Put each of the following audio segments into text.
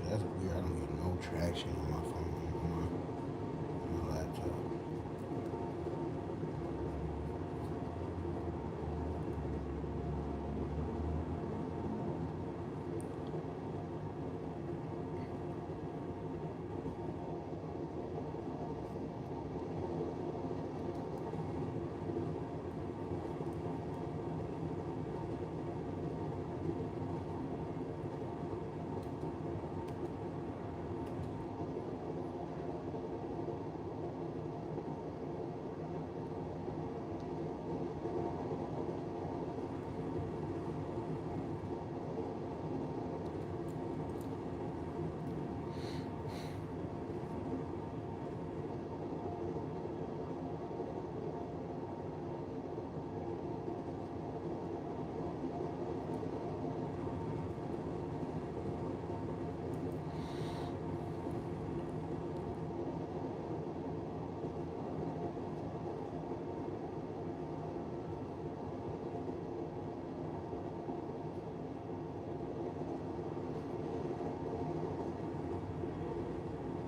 That's weird. I don't get no traction on my phone, on my laptop.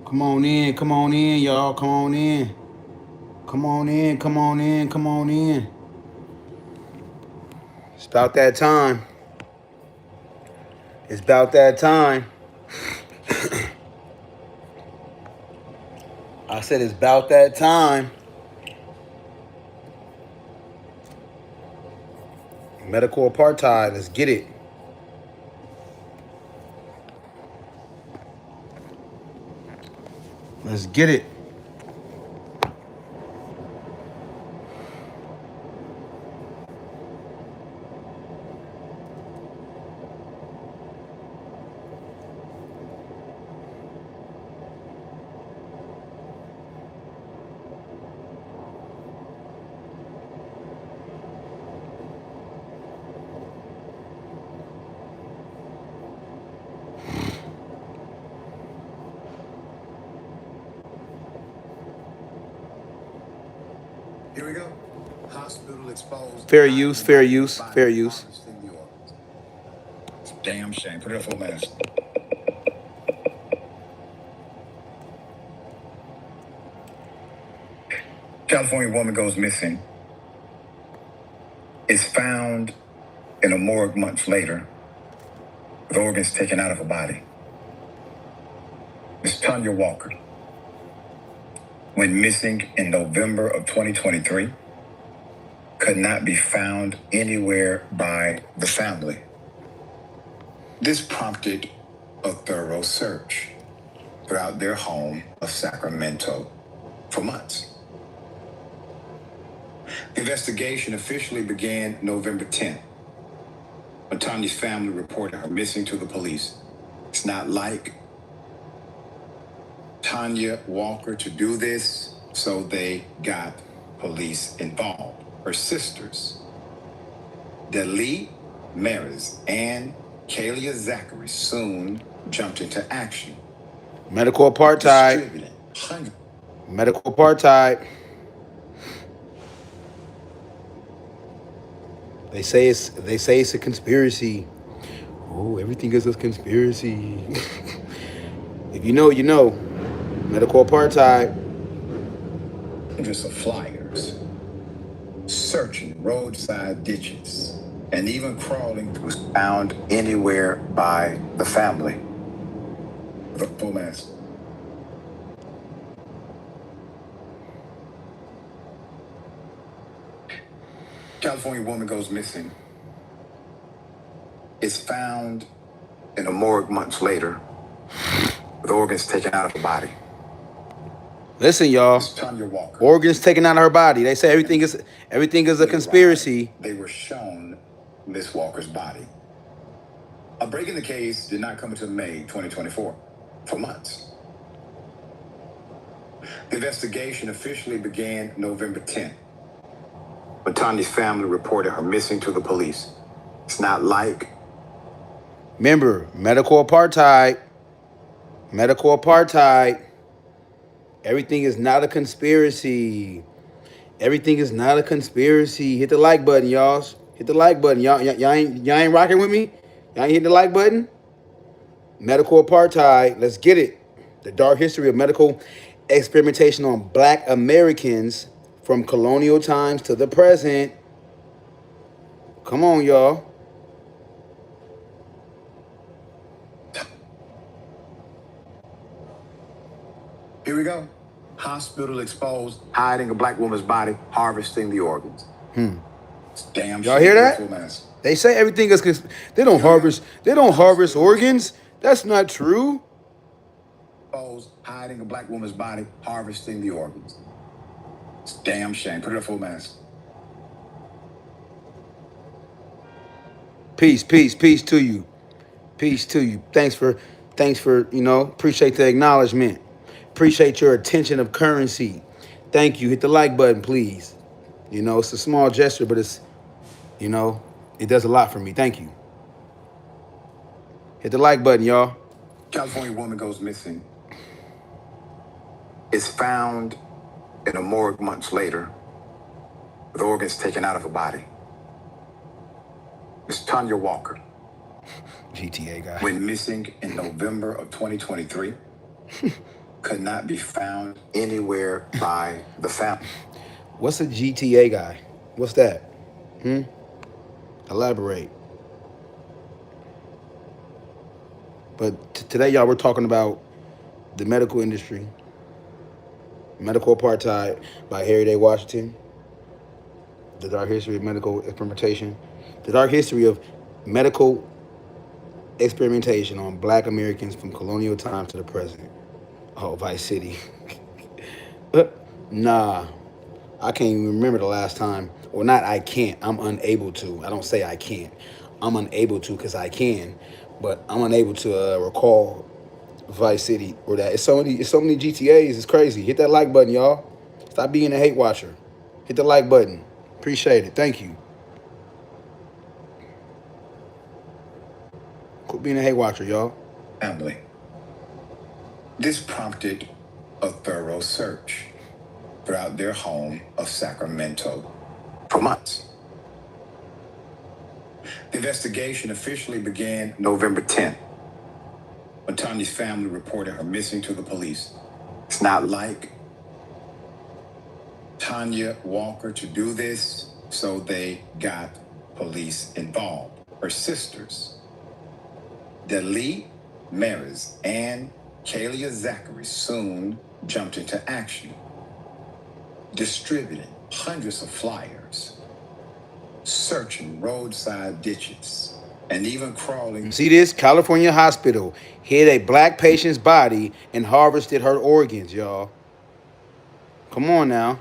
Come on in, y'all. Come on in. Come on in, come on in, come on in. It's about that time. It's about that time. I said it's about that time. Medical apartheid. Let's get it. Let's get it. Here we go. Hospital exposed. Fair use, fair use, fair use. It's a damn shame. Put it up for a minute. California woman goes missing. Is found in a morgue months later with organs taken out of her body. Miss Tanya Walker went missing in November of 2023. Could not be found anywhere by the family. This prompted a thorough search throughout their home of Sacramento for months. The investigation officially began November 10th, when Tanya's family reported her missing to the police. It's not like Tanya Walker to do this, so they got police involved. Her sisters, Delee Maris and Kalia Zachary, soon jumped into action. Medical apartheid. Medical apartheid. They say it's a conspiracy. Oh, everything is a conspiracy. If you know, you know. Medical apartheid. Hundreds of flyers, searching roadside ditches, and even crawling was found anywhere by the family. The full answer. California woman goes missing. Is found in a morgue months later with organs taken out of her body. Listen, y'all. Organs taken out of her body. They say everything is a conspiracy. They were shown Miss Walker's body. A break in the case did not come until May 2024, for months. The investigation officially began November 10th, when Tanya's family reported her missing to the police. It's not like... Remember, medical apartheid. Medical apartheid. Everything is not a conspiracy. Everything is not a conspiracy. Hit the like button, y'all. Hit the like button. Y'all ain't rocking with me? Y'all ain't hitting the like button? Medical apartheid. Let's get it. The dark history of medical experimentation on black Americans from colonial times to the present. Come on, y'all. Here we go. Hospital exposed, hiding a black woman's body, harvesting the organs. Damn Y'all shame. hear that? They say everything is they don't harvest. They don't harvest organs. That's not true. Exposed, hiding a black woman's body, harvesting the organs. It's damn shame. Put it at full mask. Peace, peace, peace to you. Peace to you. Thanks for, appreciate the acknowledgement. Appreciate your attention of currency. Thank you. Hit the like button, please. It's a small gesture, but it does a lot for me. Thank you. Hit the like button, y'all. California woman goes missing. Is found in a morgue months later with organs taken out of her body. Miss Tanya Walker. GTA guy. Went missing in November of 2023. Could not be found anywhere by the family. What's a GTA guy? What's that? Elaborate. But today, y'all, we're talking about the medical industry, Medical Apartheid by Harry Day Washington, the dark history of medical experimentation, the dark history of medical experimentation on black Americans from colonial times to the present. Oh, Vice City. Nah, I can't even remember the last time. Or not, I can't. I'm unable to. I don't say I can't. I'm unable to because I can, but I'm unable to recall Vice City or that. It's so many GTAs. It's crazy. Hit that like button, y'all. Stop being a hate watcher. Hit the like button. Appreciate it. Thank you. Quit being a hate watcher, y'all. Family. This prompted a thorough search throughout their home of Sacramento for months. The investigation officially began November 10th, when Tanya's family reported her missing to the police. It's not like Tanya Walker to do this, so they got police involved. Her sisters, Delee Maris and Kalia Zachary, soon jumped into action, distributing hundreds of flyers, searching roadside ditches, and even crawling. See this? California hospital hid a black patient's body and harvested her organs, y'all. Come on now.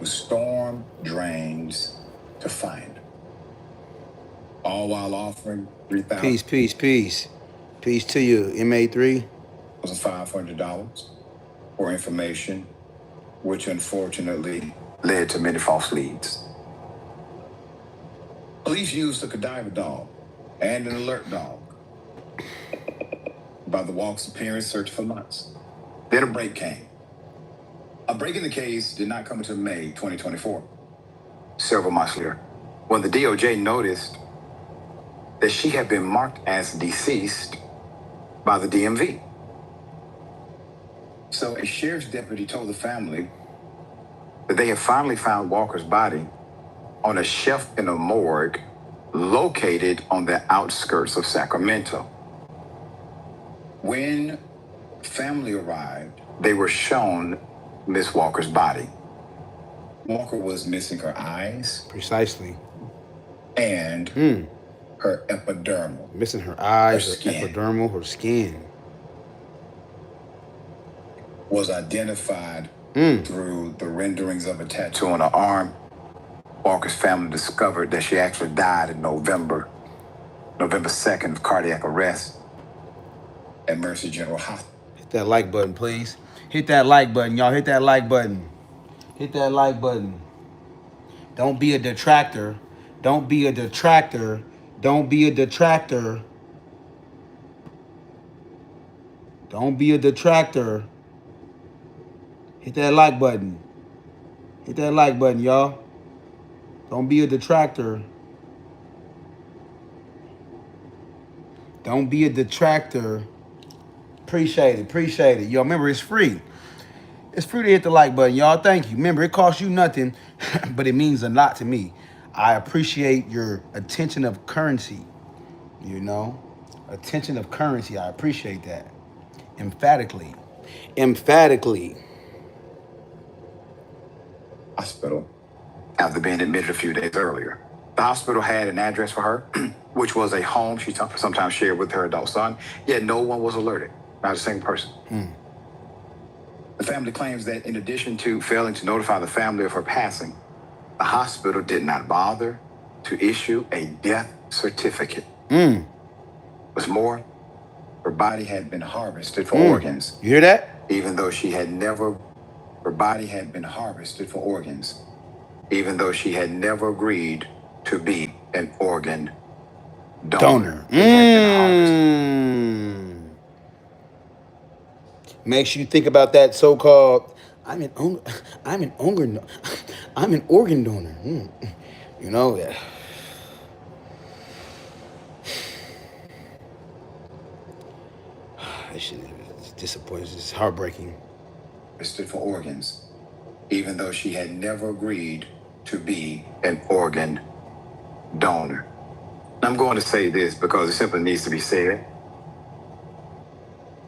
Storm drains to find. All while offering $3,000. Peace, peace, peace. Peace to you, MA3. $500 for information, which unfortunately led to many false leads. Police used a cadaver dog and an alert dog. By the walk's appearance, search for months. Then a break came. A break in the case did not come until May 2024. Several months later, when the DOJ noticed that she had been marked as deceased by the DMV. So a sheriff's deputy told the family that they had finally found Walker's body on a shelf in a morgue located on the outskirts of Sacramento. When family arrived, they were shown Miss Walker's body. Walker was missing her eyes. Precisely. And her epidermal. Missing her eyes, her epidermal, her skin. Was identified through the renderings of a tattoo on her arm. Walker's family discovered that she actually died in November 2nd of cardiac arrest at Mercy General Hospital. Hit that like button, please. Hit that like button, y'all. Hit that like button. Hit that like button. Don't be a detractor. Don't be a detractor. Don't be a detractor. Don't be a detractor. Hit that like button. Hit that like button, y'all. Don't be a detractor. Don't be a detractor. Appreciate it. Appreciate it. Yo, remember, it's free. It's free to hit the like button, y'all. Thank you. Remember, it costs you nothing, but it means a lot to me. I appreciate your attention of currency, you know? Attention of currency. I appreciate that. Emphatically. Emphatically. Hospital after being admitted a few days earlier. The hospital had an address for her, which was a home she sometimes shared with her adult son, yet no one was alerted, not a single person. The family claims that in addition to failing to notify the family of her passing, the hospital did not bother to issue a death certificate. What's more, her body had been harvested for organs. You hear that? Even though she had never, her body had been harvested for organs, even though she had never agreed to be an organ donor. It had been harvested. Makes you think about that so-called I'm an organ I'm an organ donor. You know that. This shit is disappointing. It's heartbreaking. Harvested for organs, even though she had never agreed to be an organ donor. I'm going to say this because it simply needs to be said.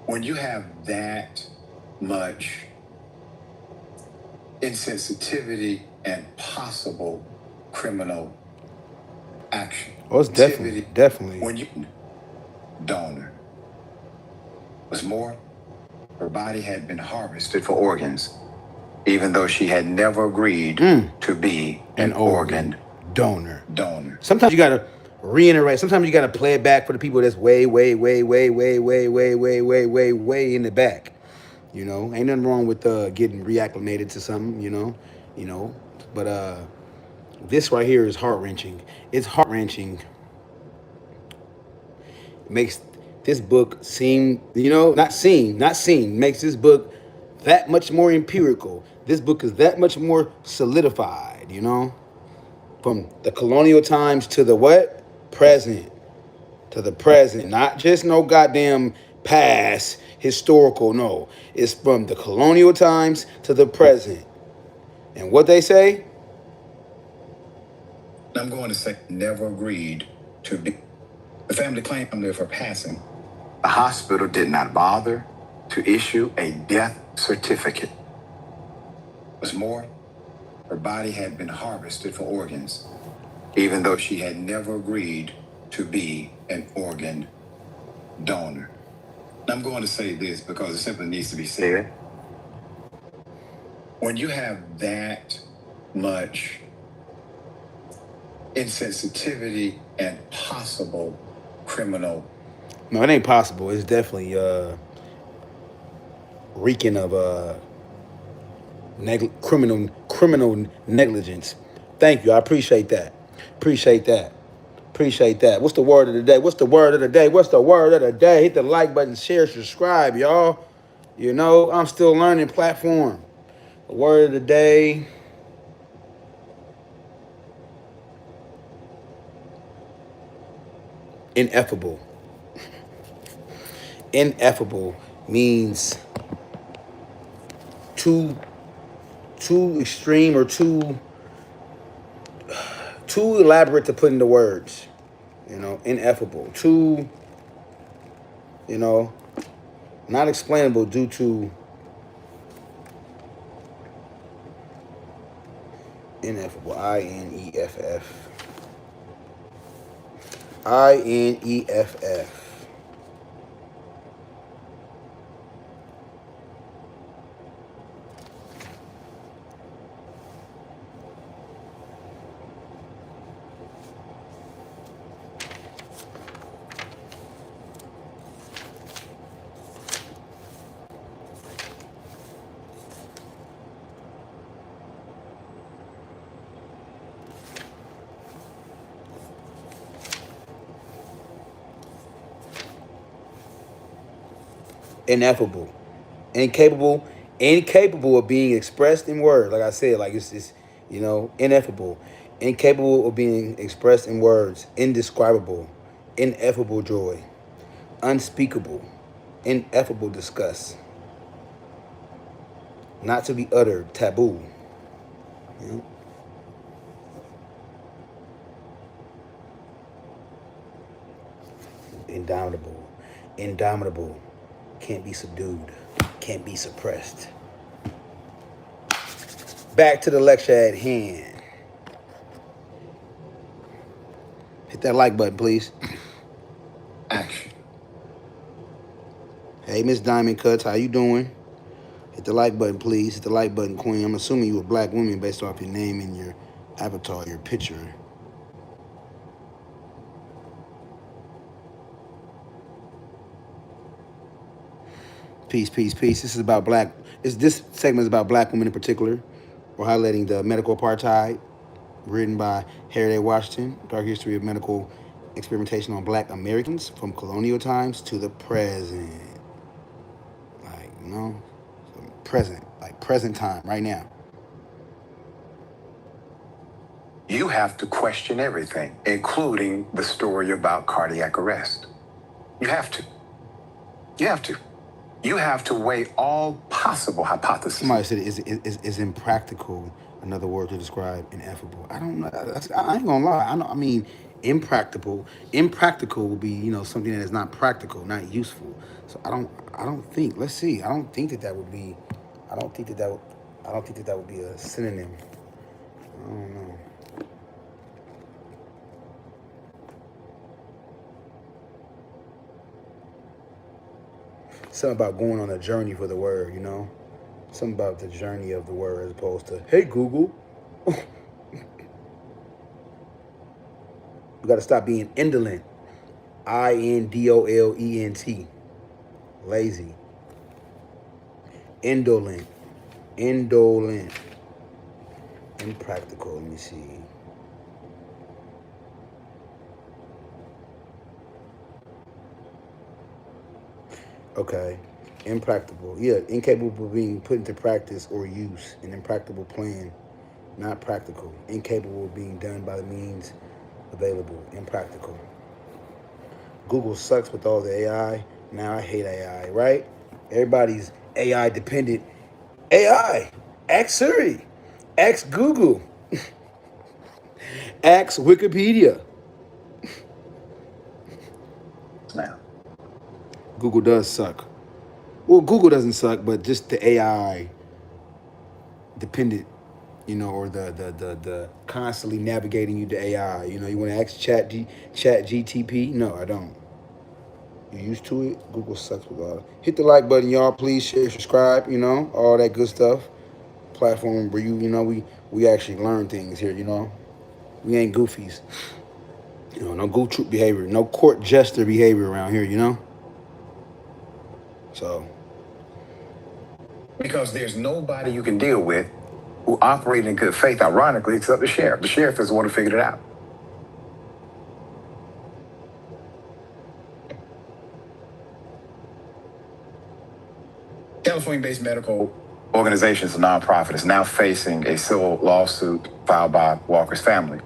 When you have that much insensitivity and possible criminal action. Oh, it's definitely. When you donor. What's more, her body had been harvested for organs, even though she had never agreed to be an organ donor. Donor. Sometimes you gotta reiterate. Sometimes you gotta play it back for the people that's way in the back. You know, ain't nothing wrong with getting reacclimated to something. You know, but this right here is heart wrenching. It's heart wrenching. Makes this book seem, not seem, makes this book that much more empirical. This book is that much more solidified, from the colonial times to the what? Present. To the present. Not just no goddamn past, historical, no. It's from the colonial times to the present. And what they say? I'm going to say never agreed to be. The family claimed of her passing. The hospital did not bother to issue a death certificate. What's more, her body had been harvested for organs, even though she had never agreed to be an organ donor. I'm going to say this because it simply needs to be said. When you have that much insensitivity and possible criminal. No, it ain't possible. It's definitely reeking of criminal negligence. Thank you. I appreciate that. Appreciate that. Appreciate that. What's the word of the day? What's the word of the day? What's the word of the day? Hit the like button, share, subscribe, y'all. I'm still learning platform. The word of the day. Ineffable. Ineffable means too extreme or too elaborate to put into words. Ineffable. Too, not explainable due to ineffable. INEFF. INEFF. Ineffable. Incapable of being expressed in words. Like I said, like it's ineffable. incapable of being expressed in words, indescribable, ineffable joy, unspeakable, ineffable disgust, not to be uttered, taboo. You know? Indomitable, indomitable, can't be subdued, can't be suppressed. Back to the lecture at hand. Hit that like button, please. Action. Hey, Miss Diamond Cuts, how you doing? Hit the like button, please. Hit the like button, Queen. I'm assuming you a black woman based off your name and your avatar, your picture. Peace, peace, peace. This is about black. This segment is about black women in particular. We're highlighting the medical apartheid, written by Harriet Washington, Dark History of Medical Experimentation on Black Americans from colonial times to the present. Like, you know, present, like present time, right now. You have to question everything, including the story about cardiac arrest. You have to. You have to. You have to weigh all possible hypotheses. Somebody said is impractical another word to describe ineffable. I don't know. I ain't gonna lie. I mean, impractical. Impractical would be, you know, something that is not practical, not useful. So I don't think. Let's see. I don't think that would be. I don't think that that would. I don't think that would be a synonym. I don't know. Something about going on a journey for the word, you know? Something about the journey of the word as opposed to, hey, Google. We got to stop being indolent. INDOLENT. Lazy. Indolent. Indolent. Impractical. Let me see. Okay. Impractical. Yeah, incapable of being put into practice or use. An impractical plan. Not practical. Incapable of being done by the means available. Impractical. Google sucks with all the AI. Now I hate AI, right? Everybody's AI dependent. AI. Ask Siri. Ask Google. Ask Wikipedia. Now, Google does suck. Well, Google doesn't suck, but just the AI dependent, you know, or the constantly navigating you to AI. You know, you want to ask Chat GTP? No, I don't. You used to it. Google sucks with all. Hit the like button, y'all. Please share, subscribe. You know, all that good stuff. Platform where you know we actually learn things here. You know, we ain't goofies. You know, no goof troop behavior, no court jester behavior around here. You know. So. because there's nobody you can deal with who operate in good faith, ironically, except the sheriff. The sheriff is the one who figured it out. California-based medical organization, a nonprofit, is now facing a civil lawsuit filed by Walker's family.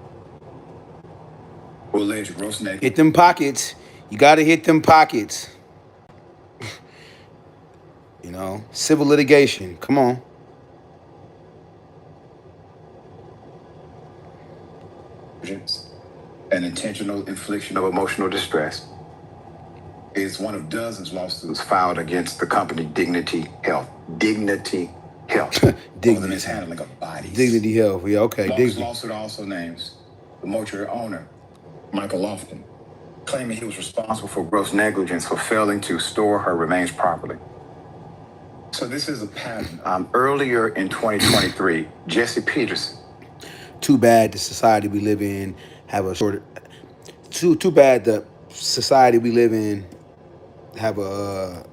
Who alleged gross negligence. Hit them pockets. You gotta hit them pockets. You know, civil litigation. Come on. An intentional infliction of emotional distress is one of dozens of lawsuits filed against the company Dignity Health. Dignity Health. Dignity. For the mishandling of bodies. Dignity Health. Yeah, okay. Walker's lawsuit also names the mortuary owner, Michael Lofton, claiming he was responsible for gross negligence for failing to store her remains properly. So this is a pattern. Earlier in 2023, Jesse Peterson. Too bad the society we live in have a short. Too bad the society we live in have a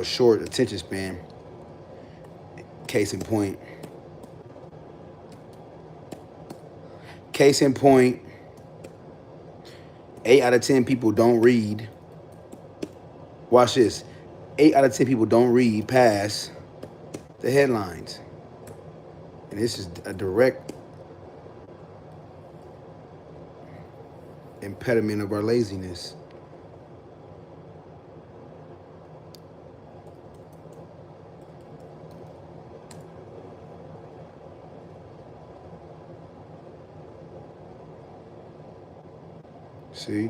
short attention span. Case in point. Case in point. 8 out of 10 people don't read. Watch this. 8 out of 10 people don't read past the headlines. And this is a direct impediment of our laziness. See?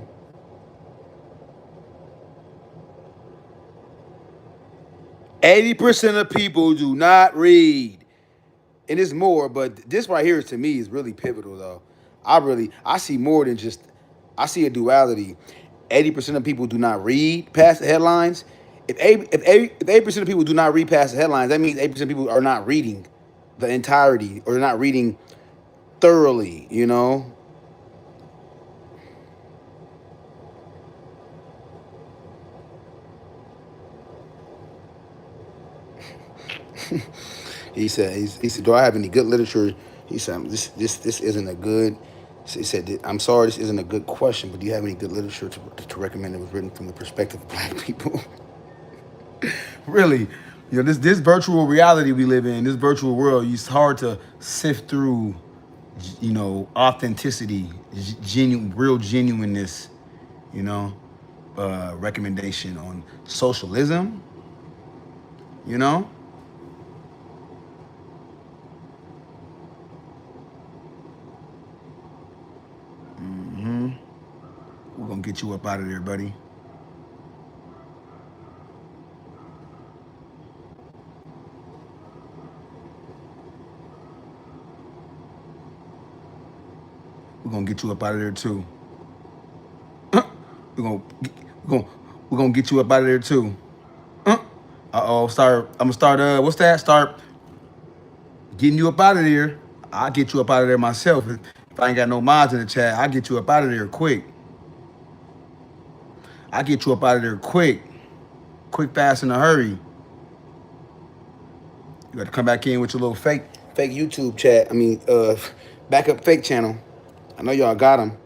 80% of people do not read. And it's more, but this right here to me is really pivotal though. I see more than just I see a duality. 80% of people do not read past the headlines. If 80% of people do not read past the headlines, that means 80% of people are not reading the entirety or they're not reading thoroughly, you know? He said, do I have any good literature? He said, this isn't a good. He said, I'm sorry, this isn't a good question, but do you have any good literature to recommend that was written from the perspective of black people? Really, this virtual reality we live in, this virtual world, it's hard to sift through, authenticity, genuine, real genuineness, you know, recommendation on socialism, you know. We're gonna get you up out of there, buddy. We're gonna get you up out of there too. We're gonna we're gonna we're gonna get you up out of there too. Uh oh, start. I'm gonna start. What's that? Start getting you up out of there. I'll get you up out of there myself. If I ain't got no mods in the chat, I'll get you up out of there quick. I'll get you up out of there quick. Quick, fast, in a hurry. You got to come back in with your little fake YouTube chat. Backup fake channel. I know y'all got them,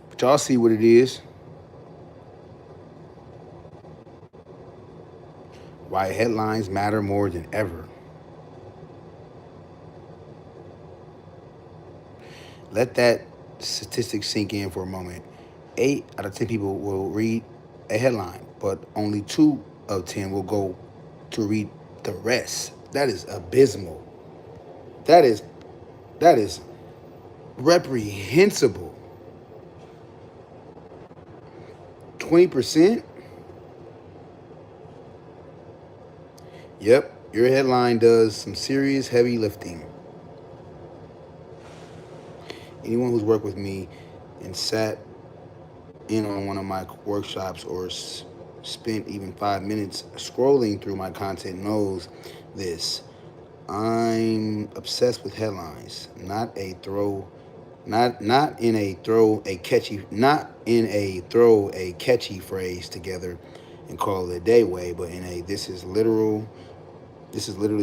but y'all see what it is. Why headlines matter more than ever. Let that statistic sink in for a moment. 8 out of 10 people will read a headline, but only 2 of 10 will go to read the rest. That is abysmal. That is reprehensible. 20%? Yep, your headline does some serious heavy lifting. Anyone who's worked with me and sat in on one of my workshops or spent even 5 minutes scrolling through my content knows this. I'm obsessed with headlines, not in a throw a catchy phrase together and call it a day way, but in a this is literally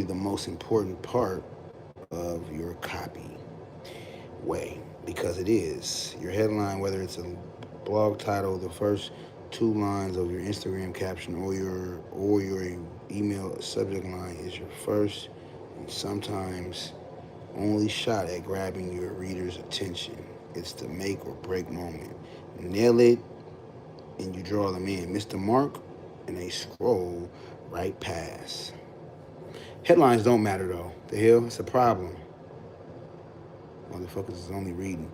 the most important part of your copy way, because it is. Your headline, whether it's a blog title, the first 2 lines of your Instagram caption, or your email subject line, is your first and sometimes only shot at grabbing your reader's attention. It's the make or break moment. Nail it and you draw them in. Miss the mark and they scroll right past. Headlines don't matter though. The hell, it's a problem. Motherfuckers is only reading.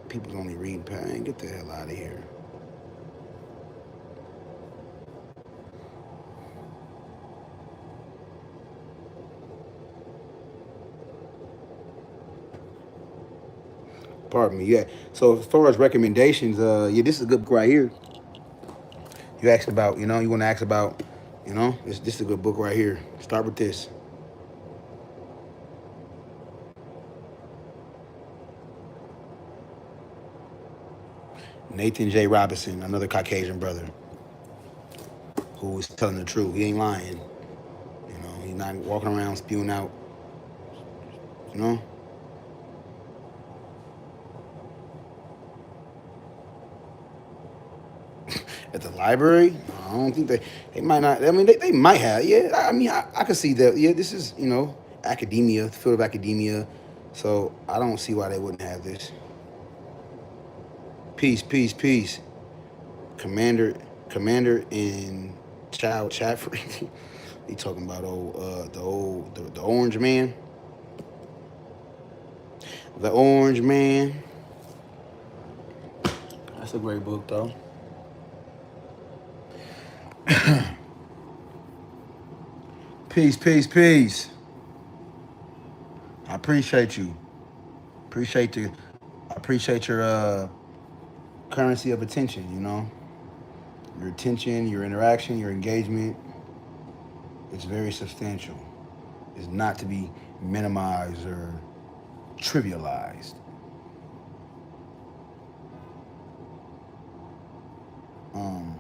People's only reading past. Man, get the hell out of here. Pardon me. Yeah. So as far as recommendations, this is a good book right here. You asked about, you want to ask about, this is a good book right here. Start with this. Nathan J. Robinson, another Caucasian brother who is telling the truth. He ain't lying. He's not walking around spewing out, you know. At the library, I don't think they might not. I mean, they might have. Yeah, I could see that. Yeah, this is academia, the field of academia. So I don't see why they wouldn't have this. Peace, peace, peace. Commander, Commander in Child Chatfrey. He talking about the Orange Man. The Orange Man. That's a great book though. Peace, peace, peace. I appreciate you. Appreciate the I appreciate your currency of attention, you know. Your attention, your interaction, your engagement. It's very substantial. It's not to be minimized or trivialized. Um,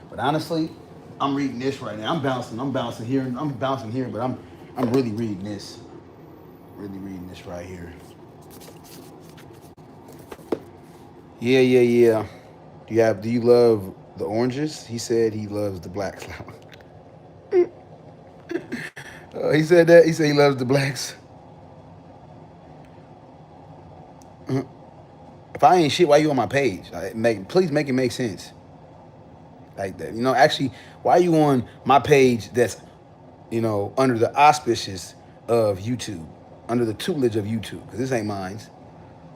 but honestly, I'm reading this right now. I'm bouncing here, but I'm really reading this. Really reading this right here. Yeah, yeah, yeah. Do you love the oranges? He said he loves the blacks. He said that. He said he loves the blacks. If I ain't shit, why you on my page? Please make it make sense. Like that. You know, actually, why are you on my page that's, you know, under the auspices of YouTube, under the tutelage of YouTube? Because this ain't mine.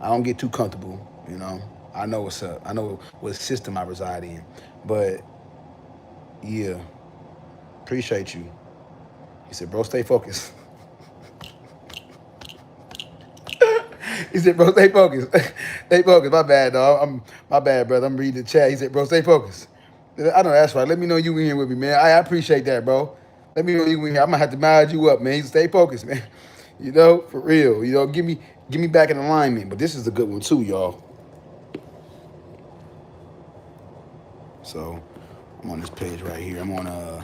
I don't get too comfortable, you know. I know what's up. I know what system I reside in. But yeah, appreciate you. He said, bro, stay focused. He said, bro, stay focused. Stay focused. My bad, dog. My bad, brother. I'm reading the chat. He said, bro, stay focused. I know that's right. Let me know you in here with me, man. I appreciate that, bro. Let me know you in here. I'm gonna have to mod you up, man. Stay focused, man. You know, for real. You know, give me back in alignment. But this is a good one too, y'all. So I'm on this page right here. I'm on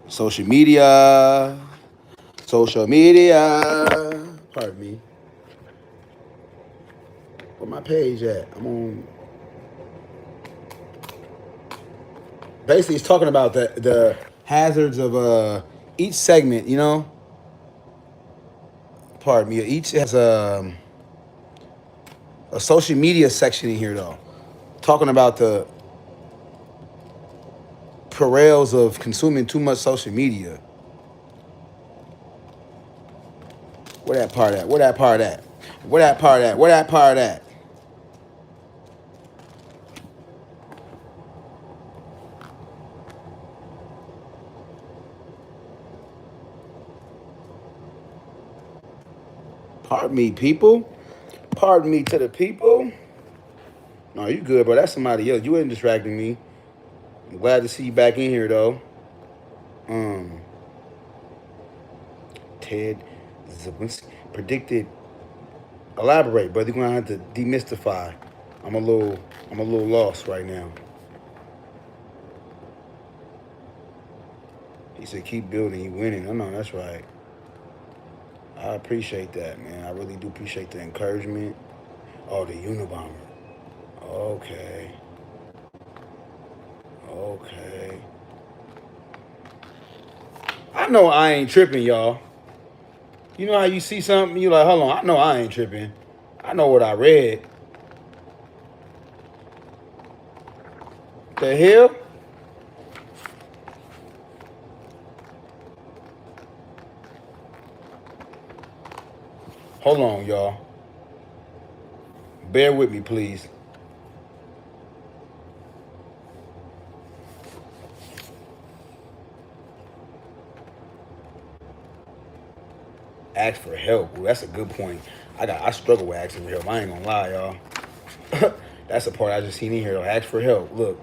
social media. Social media. Pardon me. Where my page at? I'm on. Basically, it's talking about the hazards of each segment. You know, pardon me. Each has a social media section in here though, talking about the perils of consuming too much social media. Where that part at? Where that part at? Where that part at? Where that part at? Pardon me, people. Pardon me to the people. No, you good, bro. That's somebody else. You ain't distracting me. I'm glad to see you back in here, though. Um, Ted Zabinski predicted. Elaborate, brother. You're gonna have to demystify. I'm a little lost right now. He said, "Keep building. You winning." I know that's right. I appreciate that, man. I really do appreciate the encouragement. Oh, the Unabomber. Okay. Okay. I know I ain't tripping, y'all. You know how you see something, you like, hold on, I know I ain't tripping. I know what I read. The hell? Hold on, y'all. Bear with me, please. Ask for help. Ooh, that's a good point. I struggle with asking for help. I ain't gonna lie, y'all. That's the part I just seen in here. Though. Ask for help. Look,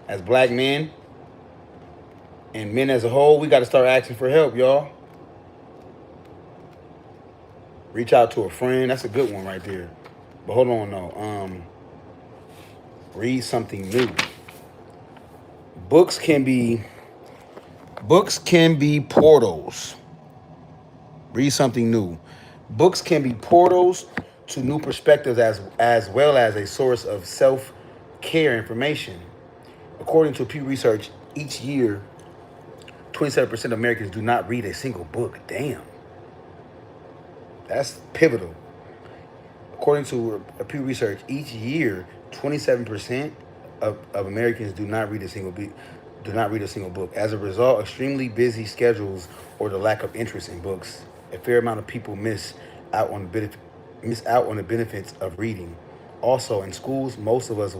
as black men and men as a whole, we got to start asking for help, y'all. Reach out to a friend. That's a good one right there. But hold on, though. Read something new. Books can be portals. Read something new. Books can be portals to new perspectives as well as a source of self-care information. According to Pew Research, each year, 27% of Americans do not read a single book. Damn. That's pivotal. According to Pew Research, each year, 27% of Americans do not read a single book. As a result, extremely busy schedules or the lack of interest in books, a fair amount of people out on the miss out on the benefits of reading. Also, in schools, most of us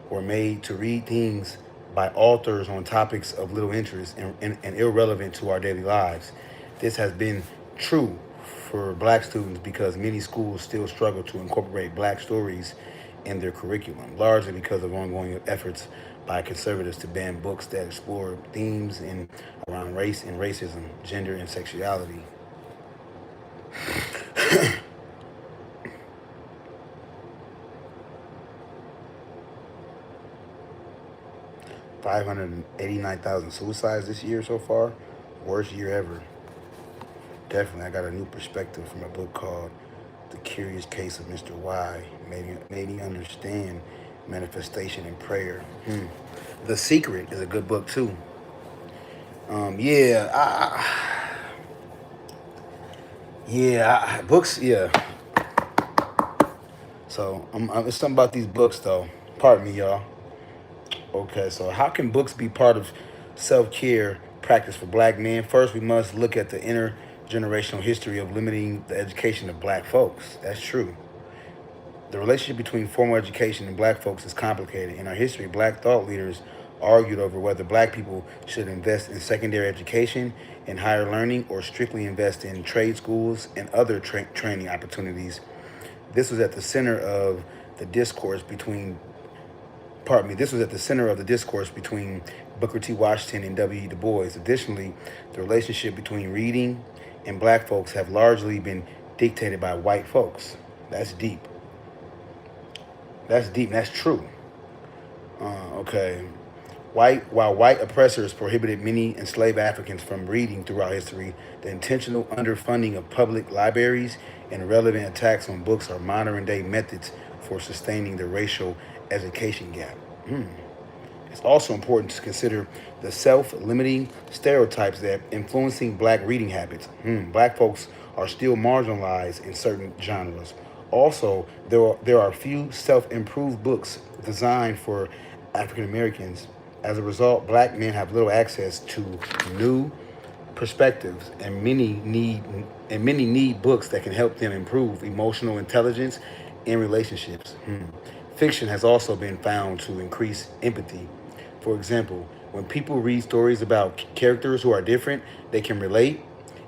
were made to read things by authors on topics of little interest and irrelevant to our daily lives. This has been true for black students because many schools still struggle to incorporate black stories in their curriculum, largely because of ongoing efforts by conservatives to ban books that explore themes around race and racism, gender and sexuality. 589,000 suicides this year so far. Worst year ever. Definitely, I got a new perspective from a book called The Curious Case of Mr. Y. Made me understand manifestation and prayer. The Secret is a good book too. Yeah, books. Yeah. So it's something about these books though. Pardon me, y'all. Okay, so how can books be part of self-care practice for black men? First, we must look at the intergenerational history of limiting the education of black folks. That's true. The relationship between formal education and black folks is complicated. In our history, black thought leaders argued over whether black people should invest in secondary education and higher learning or strictly invest in trade schools and other training opportunities. This was at the center of the discourse between this was at the center of the discourse between Booker T. Washington and W. E. Du Bois. Additionally, the relationship between reading and black folks have largely been dictated by white folks. That's deep. That's deep. That's true. Okay. While white oppressors prohibited many enslaved Africans from reading throughout history, the intentional underfunding of public libraries and relevant attacks on books are modern day methods for sustaining the racial education gap. It's also important to consider the self-limiting stereotypes that influencing black reading habits. Black folks are still marginalized in certain genres. Also, there are few self-improved books designed for African Americans. As a result, black men have little access to new perspectives, and many need books that can help them improve emotional intelligence in relationships. Fiction has also been found to increase empathy. For example, when people read stories about characters who are different, they can relate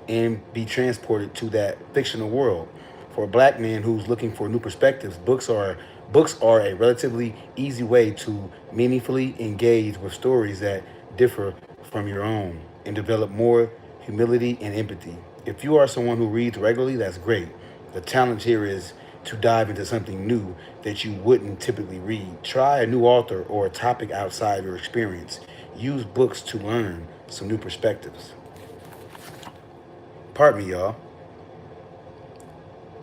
and be transported to that fictional world. For a black man who's looking for new perspectives, books are a relatively easy way to meaningfully engage with stories that differ from your own and develop more humility and empathy. If you are someone who reads regularly, that's great. The challenge here is to dive into something new that you wouldn't typically read. Try a new author or a topic outside your experience. Use books to learn some new perspectives. Pardon me, y'all.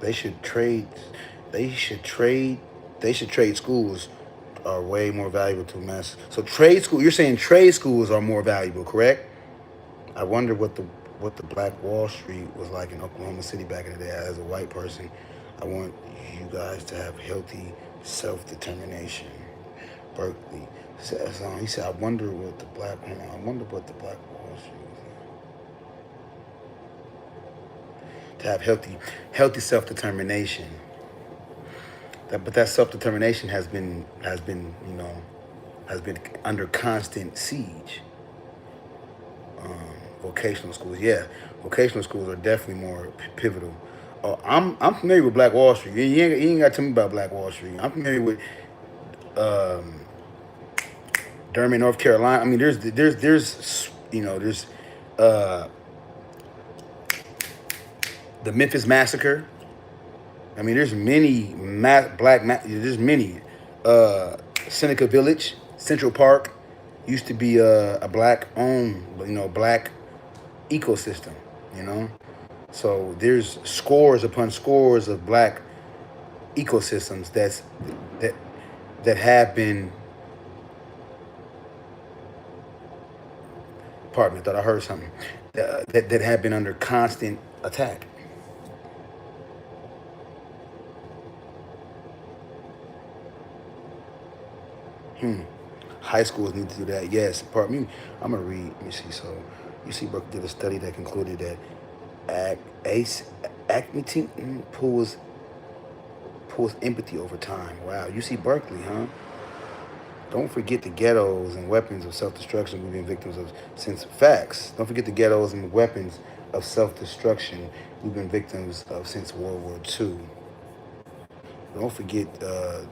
They should trade. They should trade. They should trade schools are way more valuable to mass. So trade school. You're saying trade schools are more valuable, correct? I wonder what the Black Wall Street was like in Oklahoma City back in the day. As a white person, I want you guys to have healthy self-determination. Berkeley. He said, I wonder what the Black. I wonder what the Black Wall Street was like. To have healthy self-determination. But that self-determination has been under constant siege. Vocational schools, yeah, vocational schools are definitely more pivotal. I'm familiar with Black Wall Street. You ain't got to tell me about Black Wall Street. I'm familiar with Durham, North Carolina. I mean, there's uh, the Memphis Massacre. I mean, there's many there's many. Seneca Village, Central Park, used to be a black-owned, black ecosystem. You know, so there's scores upon scores of black ecosystems that that have been. Pardon me, I thought I heard something. That have been under constant attack. High schools need to do that. Yes. Part me. I'm gonna read. Let me see. So, UC Berkeley did a study that concluded that ACE acmeting pulls empathy over time. Wow. UC Berkeley, huh? Don't forget the ghettos and weapons of self-destruction we've been victims of since facts. Don't forget the ghettos and weapons of self-destruction we've been victims of since World War II. Don't forget the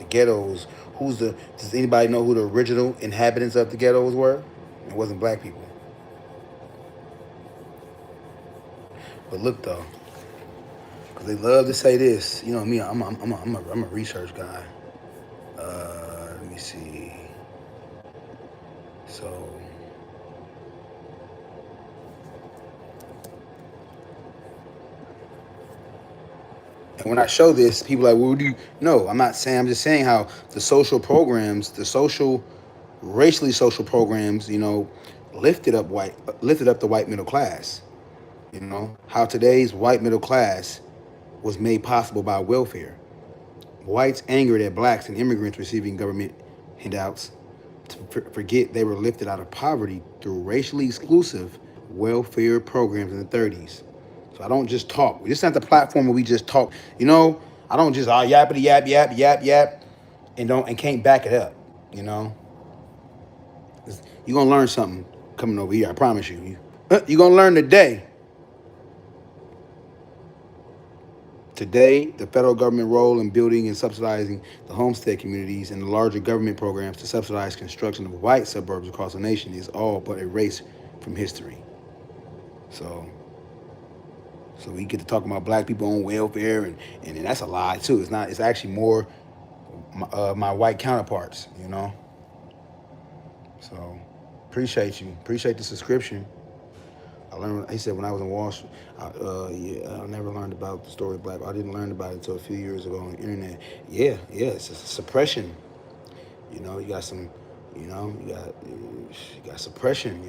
ghettos. Does anybody know who the original inhabitants of the ghettos were? It wasn't black people. But look though, because they love to say this. You know me, I'm a research guy. Let me see. So, and when I show this, people are like, well, do you? No, I'm not saying. I'm just saying how the social programs, racially social programs, lifted up the white middle class. You know how today's white middle class was made possible by welfare. Whites angered at blacks and immigrants receiving government handouts to forget they were lifted out of poverty through racially exclusive welfare programs in the 30s. So I don't just talk. This is not the platform where we just talk. I don't just yappity yap yap yap yap and can't back it up. You know, you're gonna learn something coming over here. I promise you. You're gonna learn today. Today, the federal government role in building and subsidizing the homestead communities and the larger government programs to subsidize construction of white suburbs across the nation is all but erased from history. So, so we get to talk about black people on welfare, and that's a lie too. It's not. It's actually more my white counterparts. So, appreciate you. Appreciate the subscription. I learned. He said when I was in Wall Street, I never learned about the story of black. I didn't learn about it until a few years ago on the internet. Yeah, it's a suppression. You got some. You got suppression.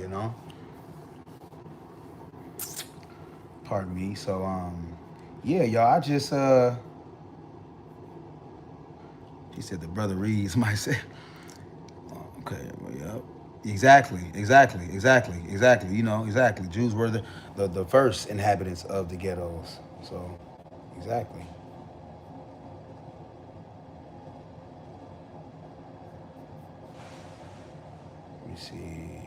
Pardon me. So yeah, y'all. I just he said the brother reads. Somebody said, okay, well, yep. Exactly. Exactly. Jews were the first inhabitants of the ghettos. So, exactly. Let me see.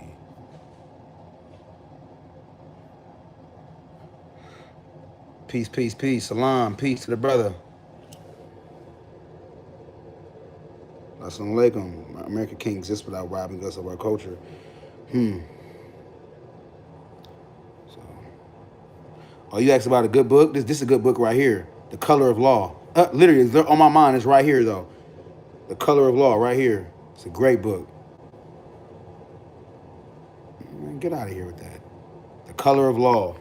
Peace. Salam. Peace to the brother. Assalamu alaikum. America can't exist without robbing us of our culture. Hmm. So, oh, you asked about a good book? This is a good book right here. The Color of Law. Literally, it's on my mind. It's right here though. The Color of Law, right here. It's a great book. Man, get out of here with that. The Color of Law.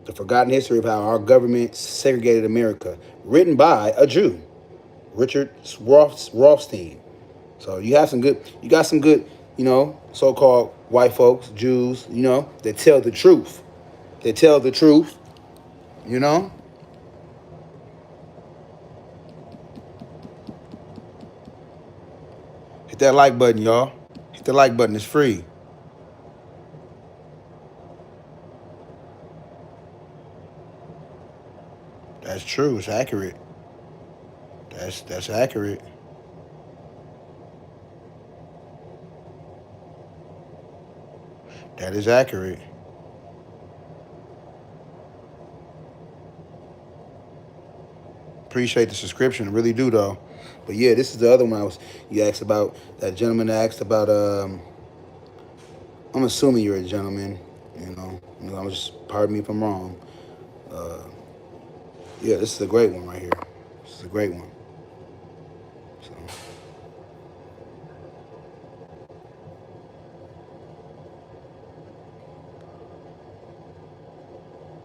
The Forgotten History of How Our Government Segregated America. Written by a Jew, Richard Rothstein. So you got some good, so-called white folks, Jews, that tell the truth. They tell the truth, you know. Hit that like button, y'all. Hit the like button. It's free. That's true. It's accurate. That's accurate. That is accurate. Appreciate the subscription. I really do though. But yeah, this is the other one you asked about. That gentleman asked about I'm assuming you're a gentleman, I'm just pardon me if I'm wrong. Uh, yeah, this is a great one right here. This is a great one. So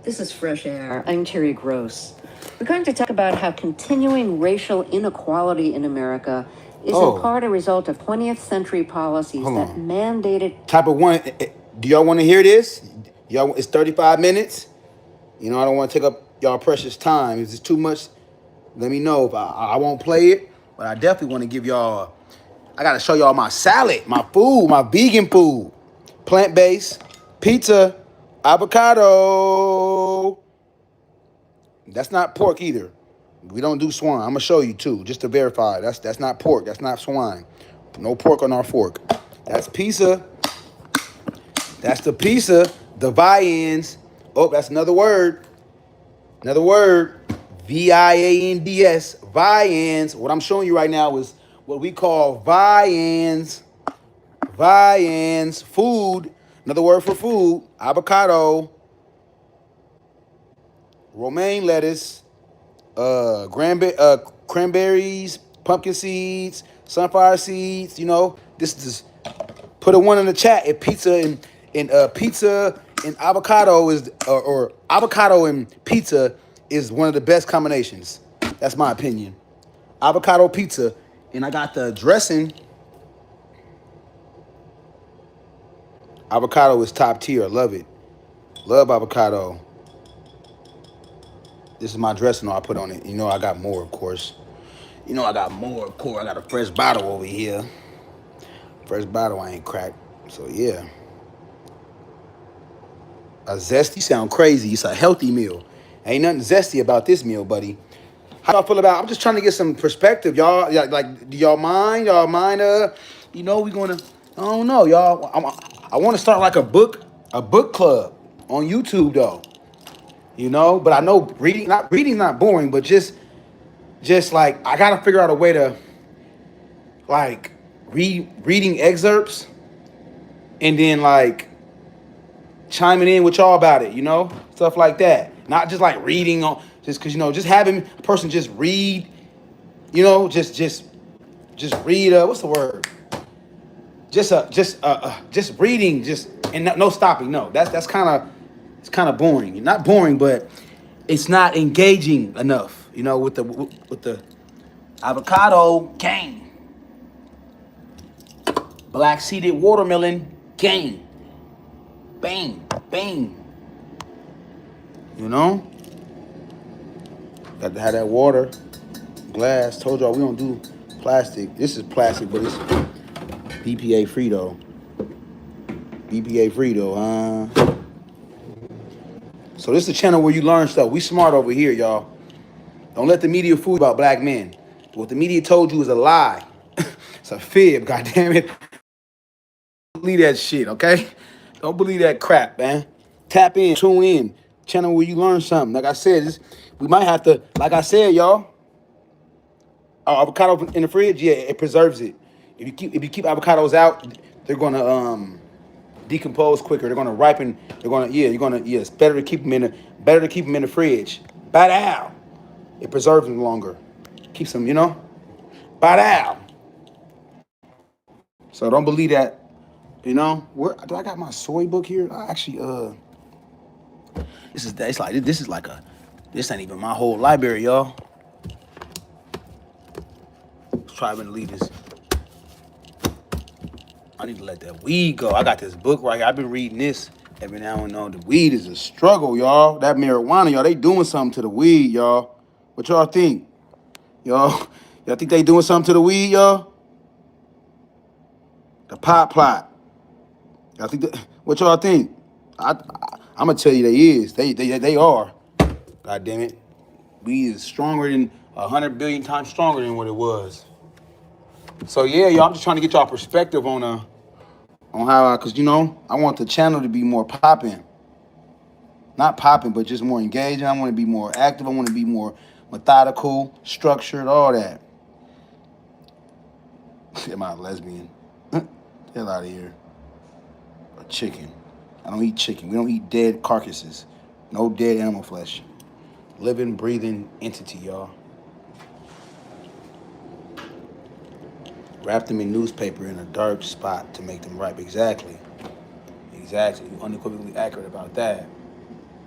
This is Fresh Air. I'm Terry Gross. We're going to talk about how continuing racial inequality in America is in part a result of 20th century policies that mandated. Type of one. Do y'all want to hear this? Y'all, it's 35 minutes. I don't want to take up y'all precious time. If it's too much, let me know. If I won't play it, But I definitely want to give y'all, I got to show y'all my salad, my food, my vegan food. Plant-based, pizza, avocado. That's not pork either. We don't do swine. I'm gonna show you too, just to verify. That's not pork. That's not swine. No pork on our fork. That's pizza. That's the pizza. The viands. Oh, that's another word. Another word. Viands. Viands. What I'm showing you right now is what we call viands. Viands. Food. Another word for food. Avocado. Romaine lettuce. Cranberries, pumpkin seeds, sunflower seeds. You know, this is put a one in the chat. If pizza and avocado is or avocado and pizza is one of the best combinations. That's my opinion. Avocado pizza, and I got the dressing. Avocado is top tier. I love it. Love avocado. This is my dressing I put on it. You know I got more, of course. I got a fresh bottle over here. Fresh bottle I ain't cracked. So yeah. A zesty sound crazy. It's a healthy meal. Ain't nothing zesty about this meal, buddy. How y'all feel about? I'm just trying to get some perspective, y'all. Like, do y'all mind? Y'all mind? We gonna. I don't know, y'all. I want to start like a book club on YouTube though. But I know reading not boring, but just like I gotta figure out a way to like reading excerpts and then like chiming in with y'all about it, stuff like that. Not just like reading on just because just having a person just read, just read. What's the word? Just reading, just and no stopping. No, that's kind of boring. Not boring, but it's not engaging enough. With the avocado gang, black seeded watermelon gang. Bang, bang. Got to have that water, glass. Told y'all we don't do plastic. This is plastic, but it's BPA free though. BPA free though. So this is a channel where you learn stuff. We smart over here, y'all. Don't let the media fool you about black men. What the media told you is a lie. It's a fib, goddammit. Don't believe that shit, okay? Don't believe that crap, man. Tap in, tune in. Channel where you learn something. Like I said, we might have to, like I said, y'all. Avocado in the fridge, yeah, it preserves it. If you keep avocados out, they're gonna decompose quicker. They're gonna ripen. It's better to keep them in the fridge. Bad. It preserves them longer. Keeps them, bad. So don't believe that. Where do I got my soy book here? I actually this ain't even my whole library, y'all. Tribal leaders. I need to let that weed go. I got this book right here. I've been reading this every now and then. The weed is a struggle, y'all. That marijuana, y'all, they doing something to the weed, y'all. What y'all think? Y'all think they doing something to the weed, y'all? The pot plot. Y'all think what y'all think? I'm gonna tell you they is. They are. God damn it. Weed is stronger than 100 billion times stronger than what it was. So yeah, y'all, I'm just trying to get y'all perspective on how, because I want the channel to be more popping. Not popping, but just more engaging. I want to be more active. I want to be more methodical, structured, all that. Am I a lesbian? Hell out of here. A chicken. I don't eat chicken. We don't eat dead carcasses. No dead animal flesh. Living, breathing entity, y'all. Wrap them in newspaper in a dark spot to make them ripe. Exactly. You're unequivocally accurate about that.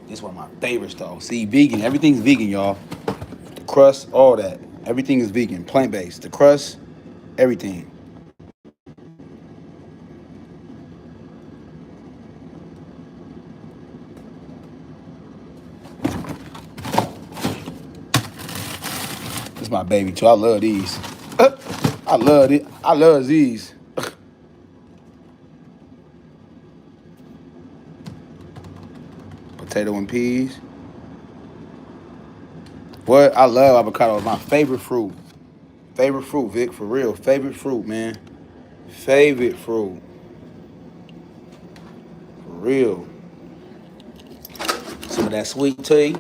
This is one of my favorites, though. See, vegan. Everything's vegan, y'all. The crust, all that. Everything is vegan, plant-based. The crust, everything. This is my baby, too. I love these. I love it. I love these. Potato and peas. What? I love avocado. My favorite fruit. Favorite fruit, Vic, for real. Favorite fruit, man. Favorite fruit. For real. Some of that sweet tea.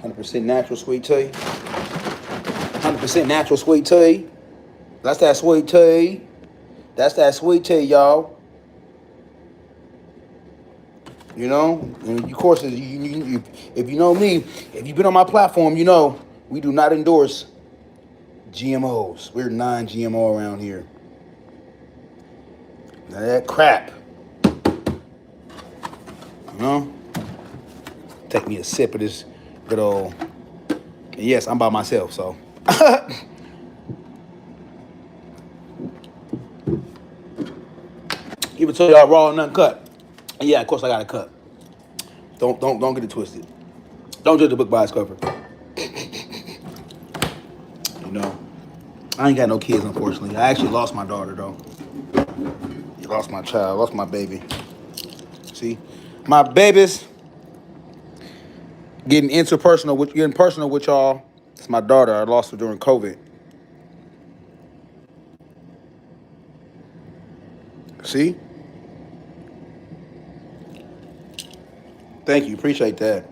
100% natural sweet tea. 100% natural sweet tea. That's that sweet tea. That's that sweet tea, y'all. You know, and of course, if you know me, if you've been on my platform, you know we do not endorse GMOs. We're non-GMO around here. None of that crap. You know, take me a sip of this good old. And yes, I'm by myself, so. Give it to y'all raw and uncut. And yeah, of course I got a cut. Don't get it twisted. Don't judge the book by its cover. You know, I ain't got no kids, unfortunately. I actually lost my daughter though. Lost my child. Lost my baby. See, my babies getting personal with y'all. It's my daughter. I lost her during COVID. See, thank you. Appreciate that.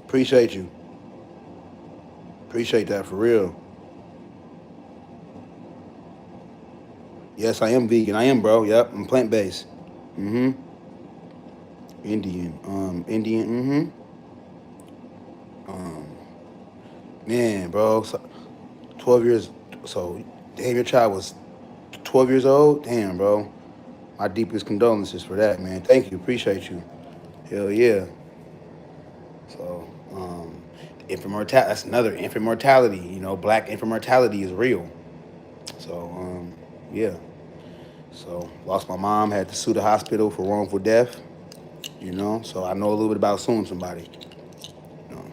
Appreciate you. Appreciate that for real. Yes, I am vegan. I am, bro. Yep, I'm plant based. Mm-hmm. Indian. Indian. Mm-hmm. Um, man, bro. So, 12 years. So, damn, your child was 12 years old. Damn, bro. My deepest condolences for that, man. Thank you. Appreciate you. Hell yeah. So, infant mortality. That's another infant mortality. You know, black infant mortality is real. So, yeah. So, lost my mom. Had to sue the hospital for wrongful death. You know, so I know a little bit about suing somebody. You know,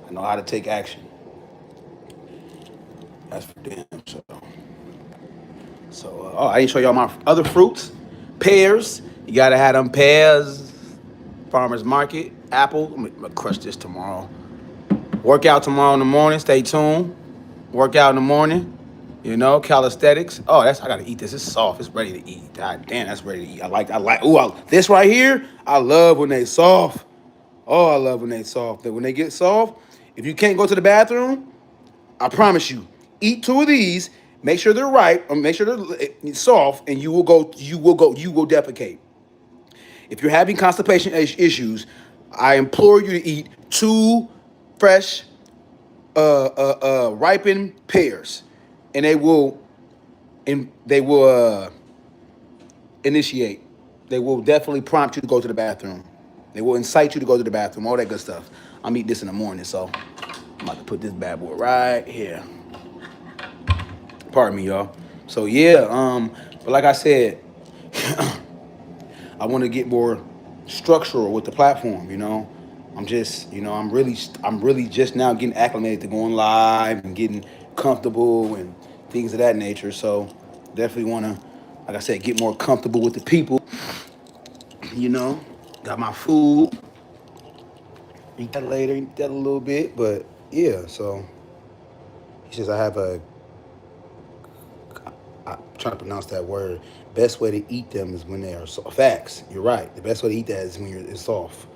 I know how to take action. That's for them. So, I didn't show y'all my other fruits. Pears. You gotta have them pears. Farmers market. Apple. I'm gonna crush this tomorrow. Workout tomorrow in the morning. Stay tuned. Workout in the morning. You know, calisthenics. Oh, I gotta eat this. It's soft. It's ready to eat. God damn, that's ready to eat. This right here, I love when they soft. Oh, I love when they soft. When they get soft, if you can't go to the bathroom, I promise you, eat two of these. Make sure they're right, or make sure they're soft, and you will go. You will defecate. If you're having constipation issues, I implore you to eat two fresh, ripened pears, and they will initiate. They will definitely prompt you to go to the bathroom. They will incite you to go to the bathroom. All that good stuff. I'm eating this in the morning, so I'm about to put this bad boy right here. Pardon me, y'all. So yeah, but like I said, I want to get more structural with the platform. You know, I'm really just now getting acclimated to going live and getting comfortable and things of that nature. So definitely want to, like I said, get more comfortable with the people. You know, got my food. Eat that later. Eat that a little bit, but yeah. So he says I have I'm trying to pronounce that word. Best way to eat them is when they are soft. Facts. You're right. The best way to eat that is when it's soft.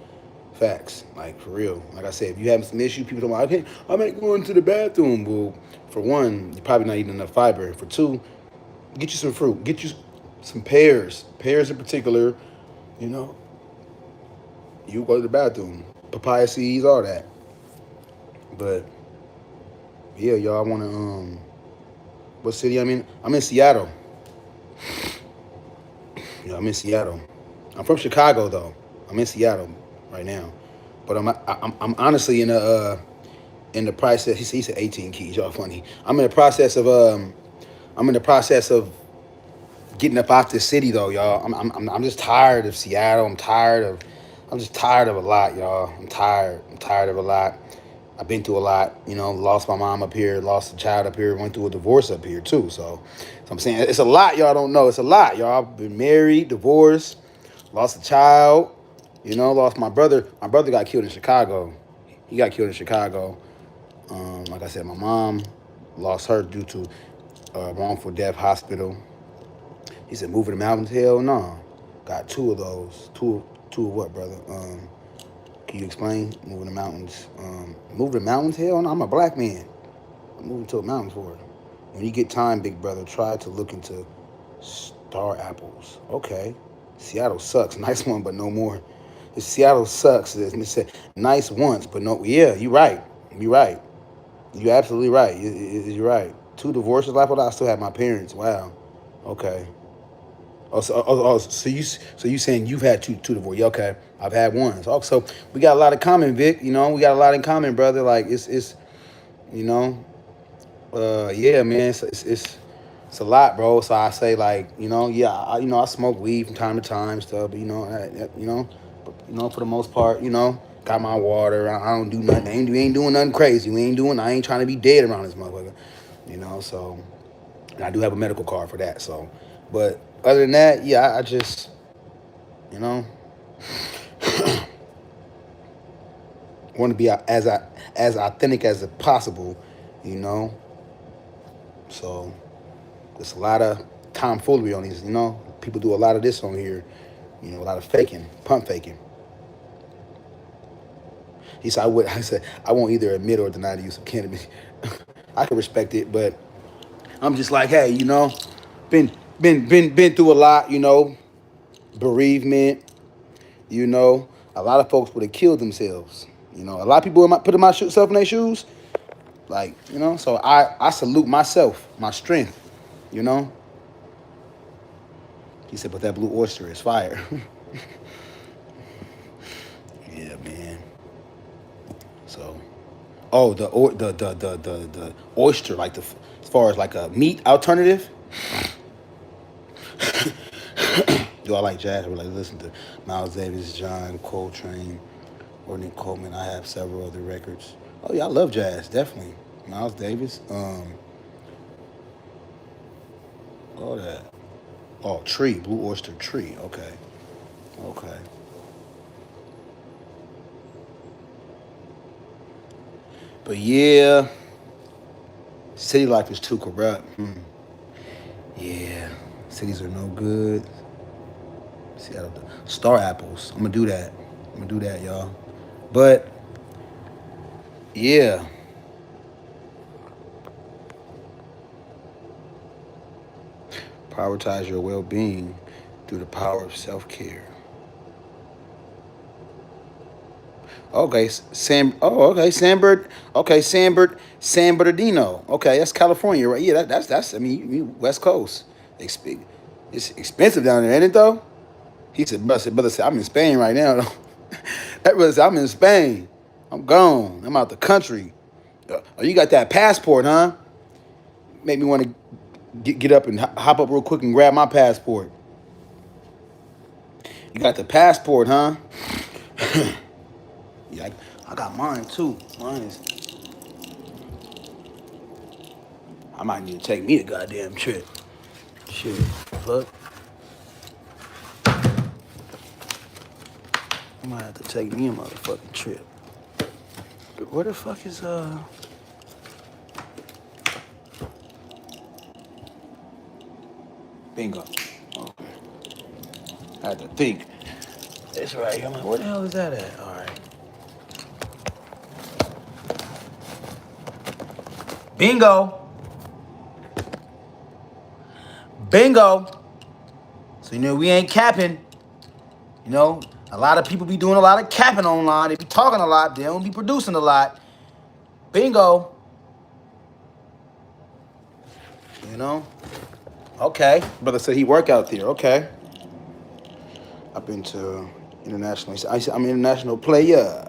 Facts. Like for real. Like I said, if you have some issue, people don't like, I'm not going to the bathroom. Well, for one, you're probably not eating enough fiber. For two, get you some fruit. Get you some pears. Pears in particular, you know, you go to the bathroom. Papaya seeds, all that. But yeah, y'all I wanna what city I'm in? I'm in Seattle. Yeah, I'm in Seattle. I'm from Chicago though. I'm in Seattle right now, but I'm honestly in the process. He said 18 keys. Y'all funny. I'm in the process of getting up out this city though, y'all. I'm just tired of Seattle. I'm tired of I'm just tired of a lot, y'all. I'm tired. I'm tired of a lot. I've been through a lot, lost my mom up here, lost a child up here, went through a divorce up here too. So I'm saying it's a lot y'all don't know. It's a lot, y'all. I've been married, divorced, lost a child, lost my brother. My brother got killed in Chicago. He got killed in Chicago. Like I said, my mom lost her due to wrongful death hospital. He said, moving the mountains? Hell no. Got two of those. Two of what, brother? Can you explain? Moving the mountains. Moving the mountains? Hell no. I'm a black man. I'm moving to a mountain for it. When you get time, big brother, try to look into star apples. Okay. Seattle sucks. Nice one, but no more. Seattle sucks. It's nice once, but no. Yeah, you're right. You're right. You're absolutely right. You're right. Two divorces. Life without I still have my parents. Wow. Okay. So you saying you've had two divorces? Okay, I've had one. So we got a lot in common, Vic. We got a lot in common, brother. Like it's you know, yeah, man. It's a lot, bro. So I say like yeah, I smoke weed from time to time, stuff. But for the most part, got my water. I don't do nothing. I ain't doing nothing crazy. I ain't trying to be dead around this motherfucker. So. And I do have a medical card for that. So, but other than that, yeah, I just, you know, want to be as authentic as possible, you know. So there's a lot of tomfoolery on these, People do a lot of this on here, a lot of faking, pump faking. He said, I said, I won't either admit or deny the use of cannabis. I can respect it, but I'm just like, hey, been been through a lot, bereavement, a lot of folks would have killed themselves. A lot of people putting myself in their shoes, like, so I salute myself, my strength, you know. He said, but that blue oyster is fire. Yeah, man. So, oh, the oyster, like as far as like a meat alternative. Do I like jazz? I would like to listen to Miles Davis, John Coltrane, Ornette Coleman. I have several other records. Oh yeah, I love jazz, definitely. Miles Davis. All that. Oh, tree, Blue Oyster Tree. Okay. Okay. But yeah, city life is too corrupt. Yeah, cities are no good. Seattle, star apples. I'm gonna do that. Y'all. But yeah, prioritize your well-being through the power of self-care. Okay, okay, San Okay, San Bernardino. Okay, that's California, right? Yeah, that's. I mean, you West Coast. It's expensive down there, ain't it though? He said, brother said, I'm in Spain right now. That brother said, I'm in Spain. I'm gone. I'm out the country. Oh, you got that passport, huh? Make me want to get up and hop up real quick and grab my passport. You got the passport, huh? Yeah, I got mine too. Mine is. I might need to take me a goddamn trip. Shit, fuck. I might have to take me a motherfucking trip. Where the fuck is Bingo. Okay. I had to think. It's right here. I'm like, where the hell is that at? All right. Bingo. Bingo. So we ain't capping. A lot of people be doing a lot of capping online. They be talking a lot. They don't be producing a lot. Bingo. Okay. Brother said he work out there. Okay. I've been to international. I'm an international player.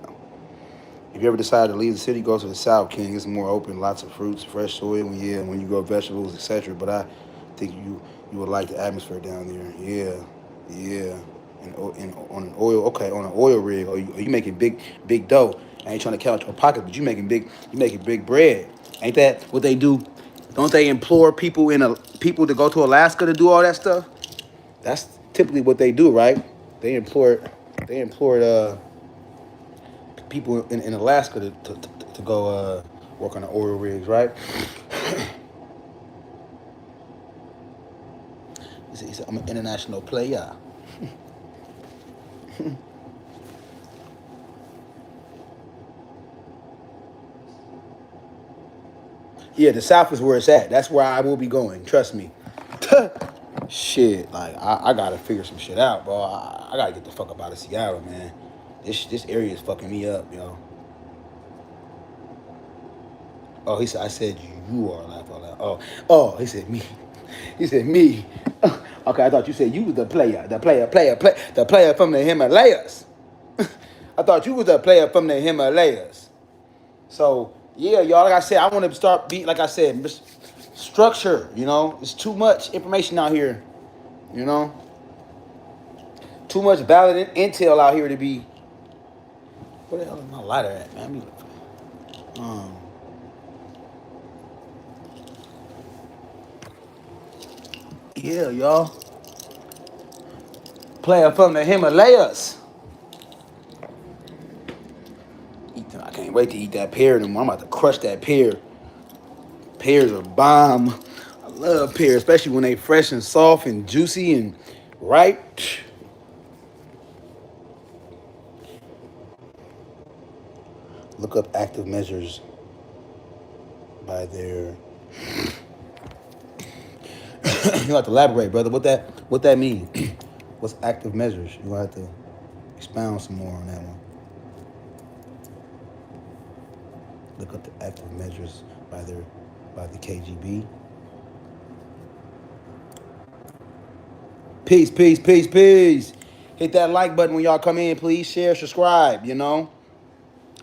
If you ever decide to leave the city, go to the South, King. It's more open, lots of fruits, fresh soil. When you grow vegetables, etc. But I think you would like the atmosphere down there. Yeah. on an oil, okay, on an oil rig, or you making big dough. I ain't trying to count your pocket, but you making big bread. Ain't that what they do? Don't they implore people to go to Alaska to do all that stuff? That's typically what they do, right? They implored people in Alaska to go work on the oil rigs, right? He said, I'm an international player. Yeah, the South is where it's at. That's where I will be going. Trust me. Shit, like I gotta figure some shit out, bro. I gotta get the fuck up out of Seattle, man. This area is fucking me up, yo. Oh, he said I said you are laugh out loud. Oh, he said me. He said me. Okay, I thought you said you was the player, the player from the Himalayas. I thought you was the player from the Himalayas. So yeah, y'all. Like I said, I want to start beat. Like I said, structure. You know, it's too much information out here. You know, too much valid intel out here to be. Where the hell is my lighter at, man? Let me look for yeah, y'all. Player from the Himalayas. I can't wait to eat that pear. I'm about to crush that pear. Pears are bomb. I love pears, especially when they fresh and soft and juicy and ripe. Look up active measures by their. You have to elaborate, brother. What that mean? What's active measures? You have to expound some more on that one. Look up the active measures by the KGB. Peace, peace, peace, peace. Hit that like button when y'all come in, please. Share, subscribe, you know.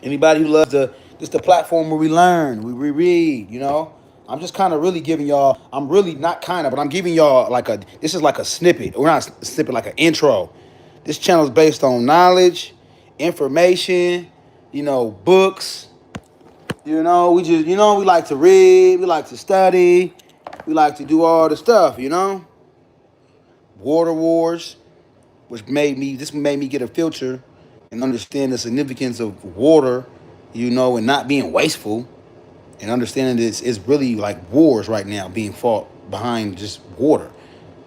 Anybody who loves this the platform where we learn, we reread, you know. I'm just kind of really giving y'all, I'm really not kind of, but I'm giving y'all this is like a snippet. We're not a snippet, like an intro. This channel is based on knowledge, information, you know, books. You know, we like to read, we like to study, we like to do all the stuff, you know. Water wars, this made me get a filter and understand the significance of water, you know, and not being wasteful, and understanding this is really like wars right now being fought behind just water.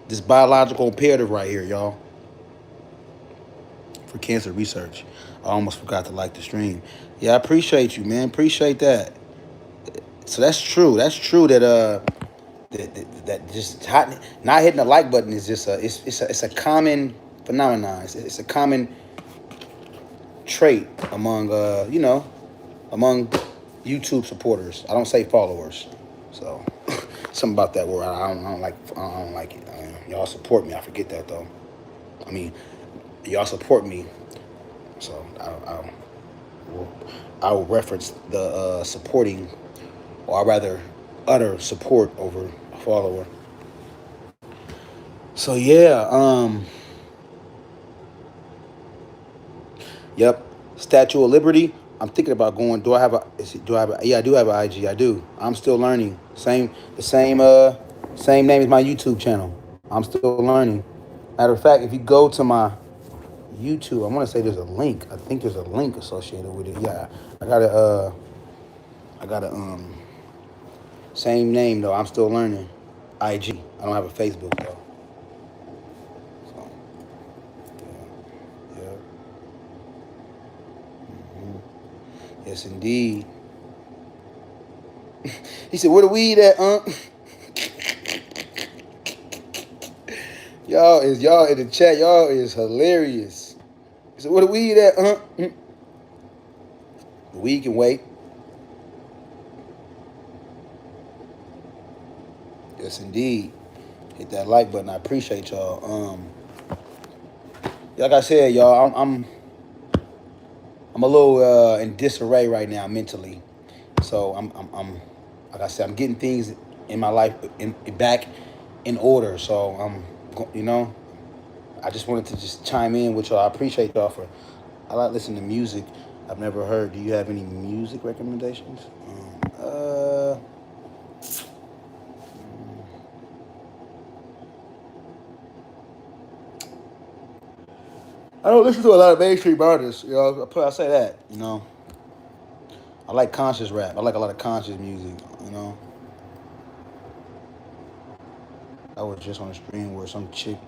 This biological imperative right here, y'all, for cancer research. I almost forgot to like the stream. Yeah, I appreciate you, man. Appreciate that. So that's true. That's true that just not hitting the like button is just it's a common phenomenon. It's a common trait among among YouTube supporters. I don't say followers. So something about that word I don't like it. Y'all support me. I forget that though. I mean, y'all support me. So I will reference the supporting, or I rather utter support over a follower. So yeah, yep. Statue of Liberty. I'm thinking about going. Do I have a? Yeah, I do have an IG. I do. I'm still learning. Same name as my YouTube channel. I'm still learning. Matter of fact, if you go to my YouTube, I want to say there's a link. I think there's a link associated with it. Yeah, I got a same name though. I'm still learning. IG. I don't have a Facebook though. So yeah. Yes, indeed. He said, "Where the weed at, y'all in the chat. Y'all is hilarious." He said, "Where the weed at, The weed can wait." Yes, indeed. Hit that like button. I appreciate y'all. Like I said, y'all, I'm a little in disarray right now mentally. So I'm like I said, I'm getting things in my life back in order. So you know, I just wanted to just chime in with y'all. I appreciate y'all for. I like listening to music I've never heard. Do you have any music recommendations? I don't listen to a lot of mainstream artists. I say that. I like conscious rap. I like a lot of conscious music. I was just on a stream where some chick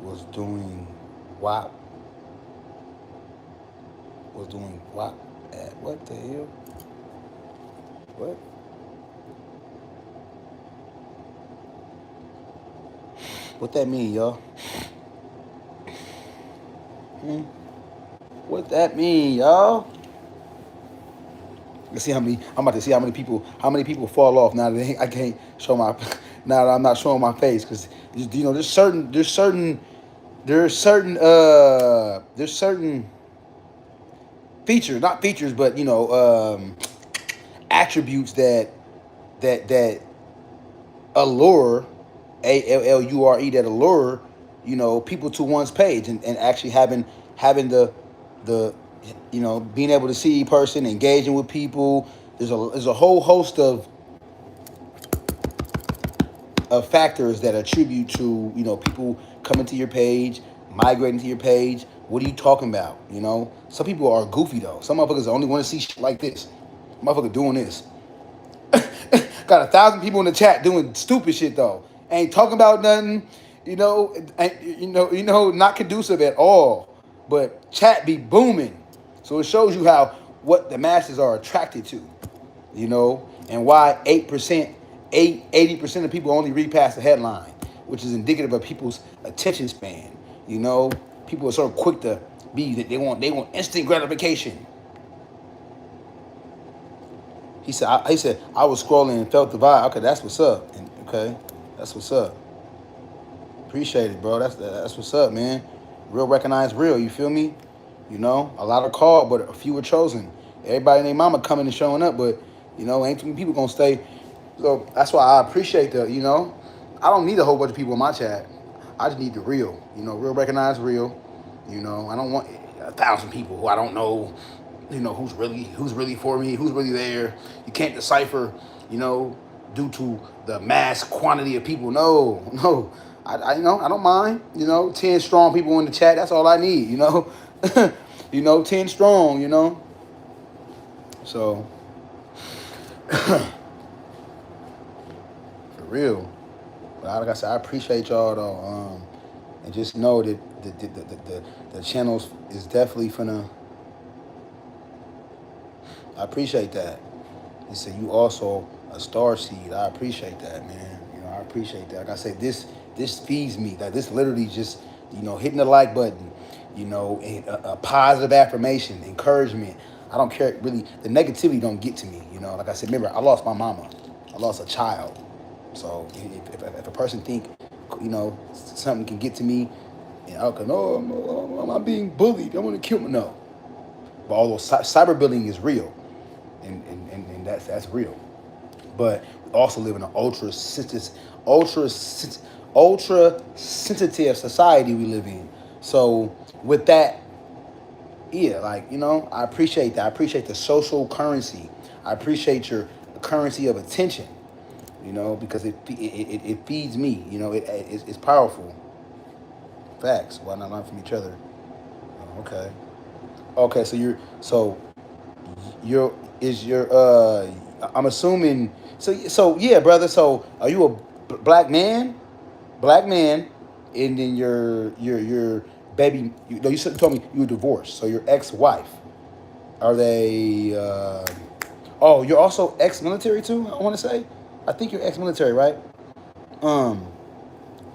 was doing WAP. Was doing WAP. What the hell? What? What that mean, y'all? Hmm? What that mean, y'all? Let's see how many. I'm about to see how many people fall off now that I can't show my. Now that I'm not showing my face, because there's certain features, not features, but attributes that allure, ALLURE, that allure, people to one's page, and actually having the being able to see a person, engaging with people. There's a whole host of factors that attribute to people coming to your page, migrating to your page. What are you talking about? Some people are goofy though. Some motherfuckers only want to see shit like this. Motherfucker doing this. Got 1,000 people in the chat doing stupid shit though. Ain't talking about nothing. Not conducive at all. But chat be booming. So it shows you how what the masses are attracted to. And why 80% of people only read past the headline, which is indicative of people's attention span. People are so quick to be that they want instant gratification. He said I was scrolling and felt the vibe. Okay, that's what's up. Okay, that's what's up. Appreciate it, bro. That's what's up, man. Real recognize real. You feel me? A lot are called, but a few were chosen. Everybody and their mama coming and showing up, but ain't too many people gonna stay. So that's why I appreciate I don't need a whole bunch of people in my chat. I just need the real. Real recognize real. I don't want 1,000 people who I don't know. Who's really for me, who's really there. You can't decipher. Due to the mass quantity of people. No, no. I don't mind. 10 strong people in the chat. That's all I need. 10 strong. So for real. But like I said, I appreciate y'all though. And just know that the channels is definitely finna. I appreciate that. He said you also a star seed. I appreciate that, man. I appreciate that. Like I said, this feeds me. Like this literally just hitting the like button. A positive affirmation, encouragement. I don't care really. The negativity don't get to me. Like I said, remember I lost my mama. I lost a child. So if a person think something can get to me, and okay, no, I'm being bullied. I want to kill me. No, but although cyberbullying is real, and that's real, but we also live in an ultra sensitive society we live in. So with that, yeah, like I appreciate that. I appreciate the social currency. I appreciate your currency of attention. Because it feeds me. It's powerful. Facts. Why not learn from each other? Okay. Okay. So you're is your I'm assuming. So yeah, brother. So are you a black man? Black man, and then your baby. You told me you were divorced. So your ex-wife. Are they? Oh, you're also ex-military too. I want to say. I think you're ex-military, right? Um,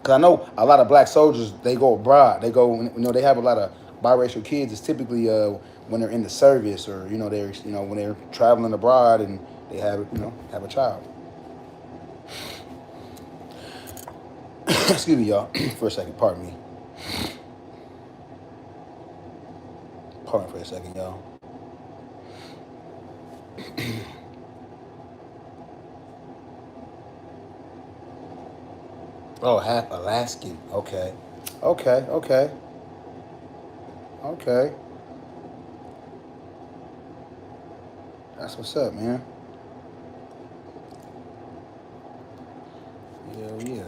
Cause I know a lot of black soldiers they go abroad. They go, they have a lot of biracial kids. It's typically when they're in the service or they're when they're traveling abroad and they have a child. Excuse me, y'all, for a second. Pardon me. Pardon me for a second, y'all. Oh, half Alaskan. Okay. Okay, okay, okay. That's what's up, man. Hell yeah.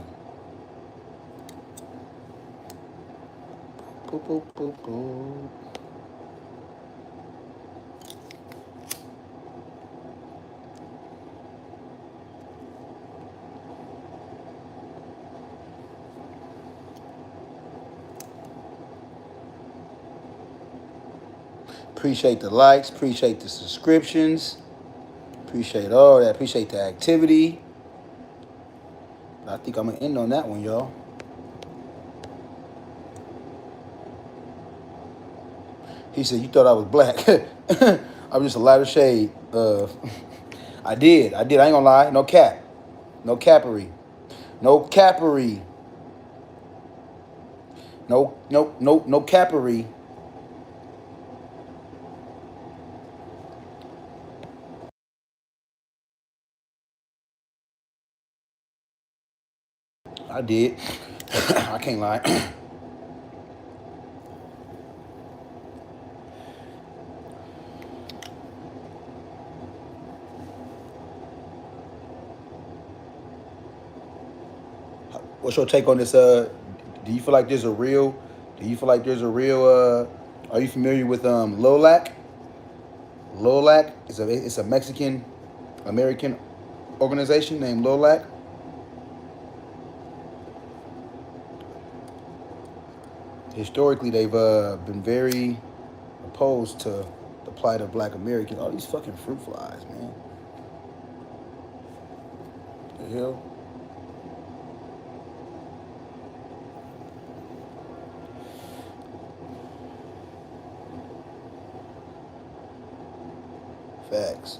Boop, boop, boop, boop. Appreciate the likes, appreciate the subscriptions, appreciate all that, appreciate the activity. I think I'm gonna end on that one, y'all. He said, "You thought I was black." I'm just a lighter shade. I did. I ain't gonna lie. No cap. No cappery. No cappery. No cappery. I did. I can't lie. What's your take on this? Do you feel like there's a real? Do you feel like there's a real? Are you familiar with LOLAC? LOLAC is a Mexican American organization named LOLAC. Historically, they've been very opposed to the plight of Black Americans. All these fucking fruit flies, man. The hell? Facts.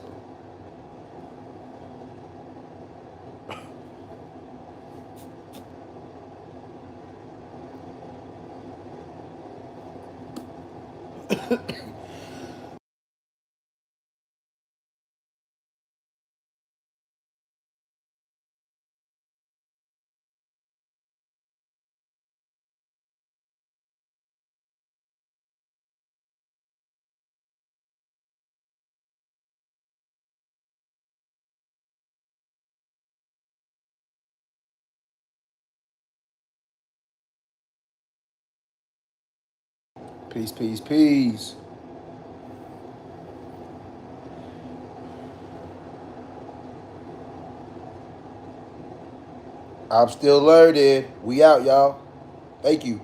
Peace, peace, peace. I'm still learning. We out, y'all. Thank you.